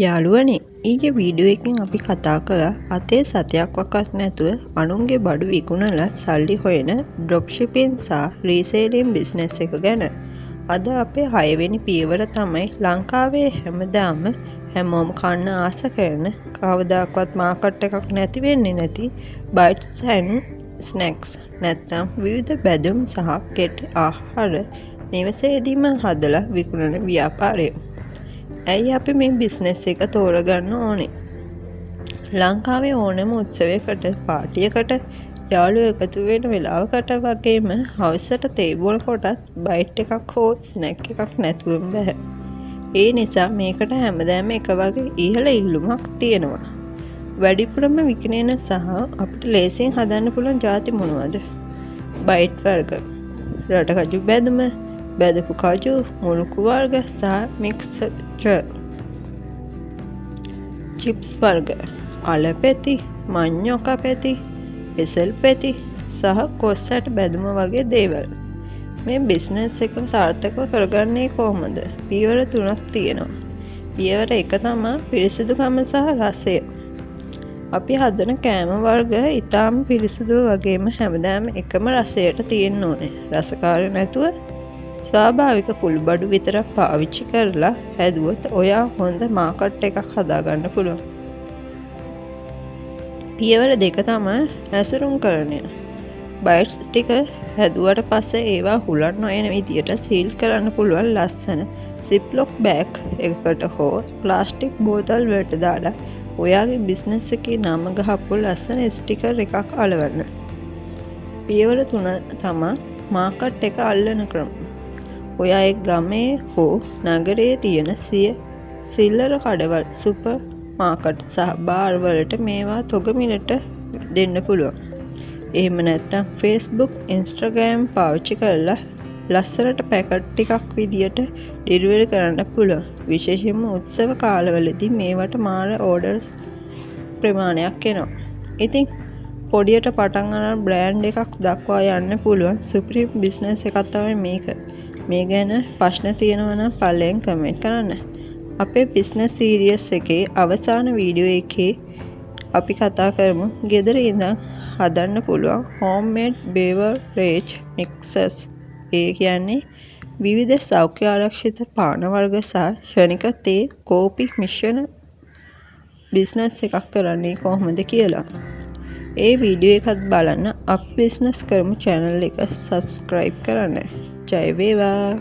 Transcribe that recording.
යාළුවනේ ඊයේ වීඩියෝ එකකින් අපි කතා කළා අතේ සතයක් වකක් නැතුව අනුන්ගේ බඩු විකුණලා සල්ලි හොයන ඩ්‍රොප් ෂිපින් සහ රීසේලින් බිස්නස් එක ගැන. අද අපේ 6 වෙනි පියවර තමයි ලංකාවේ හැමදාම හැමෝම කන්න ආස කරන කවදාකවත් මාකට් එකක් නැති වෙන්නේ නැති බයිට්ස් ඇන්ඩ් ස්නැක්ස් නැත්නම් විවිධ බැදුම් සහ කෙටි ආහාර නිවසේදීම හදලා විකුණන ව්‍යාපාරය. ඇයි අපි මේ බිස්නෙස් එක තෝරගන්න ඕනේ? ලංකාවේ ඕනෑම උත්සවයකට පාටියකට යාළුවෝ එකතු වෙන වෙලාවකට වගේම හවසට තේ බොන කොටත් බයිට් එකක් හෝ ස්නැක් එකක් නැතුවම බෑ. ඒ නිසා මේකට හැමදාම එක වගේ ඉහළ ඉල්ලුමක් තියෙනවා. වැඩිපුරම විකිණෙන සහ අපිට ලේසියෙන් හදන්න පුළුවන් ಜಾති මොනවද? බයිට් වර්ග, රටකජු බැදුම, බැදපු කජු, මුණුකු වර්ග සහ මික්ස්චර්, චිප්ස් වර්ග, අලපෙති, මඤ්ඤොක පෙති, එසල් පෙති සහ කොස්සට බැදුම වගේ දේවල්. මේ බිස්නස් එක සාර්ථකව කරගන්නේ කොහොමද? පියවර 3ක් තියෙනවා. පියවර 1 තමයි පිරිසිදුකම සහ රසය. අපි හදන කෑම වර්ග ඊටාම පිරිසිදු වගේම හැමදාම එකම රසයට තියෙන්න ඕනේ. රසකාරී නැතුව ස්වාභාවික කුළු බඩු විතරක් පාවිච්චි කරලා හැදුවොත් ඔයා හොඳ මාකට් එකක් හදාගන්න පුළුවන්. පියවර 2 තමයි ඇසුරුම්කරණය. බයිට්ස් ටික හැදුවට පස්සේ ඒවා හුලන් නොයන විදියට සීල් කරන්න පුළුවන් ලස්සන සිප්ලොක් බෑග් එකකට හෝ ප්ලාස්ටික් බෝතල් වලට දාලා ඔයාගේ බිස්නස් එකේ නම ගහපු ලස්සන ස්ටිකර් එකක් අලවන්න. පියවර 3 තමයි මාකට් එක අල්ලන ක්‍රම. ඔයා එක් ගමේ හෝ නගරයේ තියෙන සිල්ලර කඩවල්, සුපර් මාකට් සහ බාර් වලට මේවා තොග මිලට දෙන්න පුළුවන්. එහෙම නැත්නම් Facebook, Instagram පාවිච්චි කරලා ලස්සනට පැකට් ටිකක් විදියට ඩෙලිවරි කරන්න පුළුවන්. විශේෂයෙන්ම උත්සව කාලවලදී මේවට මාර ඕඩර්ස් ප්‍රමාණයක් එනවා. ඉතින් පොඩියට පටන් ගන්න බ්‍රෑන්ඩ් එකක් දක්වා යන්න පුළුවන් සුපිරි බිස්නස් එකක් තමයි මේක. මේ ගැන ප්‍රශ්න තියෙනවා නම් පල්ලෙන් කමෙන්ට් කරන්න. අපේ බිස්නස් සීරීස් එකේ අවසාන වීඩියෝ එකේ අපි කතා කරමු ගෙදර ඉඳන් හදන්න පුළුවන් හෝම්මේඩ් බේවරේජ් මික්සර්ස්. ඒ කියන්නේ විවිධ සෞඛ්‍ය ආරක්ෂිත පාන වර්ග සහ ක්ෂණික තේ කෝපි මිශ්‍රණ බිස්නස් එකක් කරන්නේ කොහොමද කියලා. ඒ වීඩියෝ එකත් බලන්න අපි බිස්නස් කරමු channel එක subscribe කරන්න. ජය වේවා.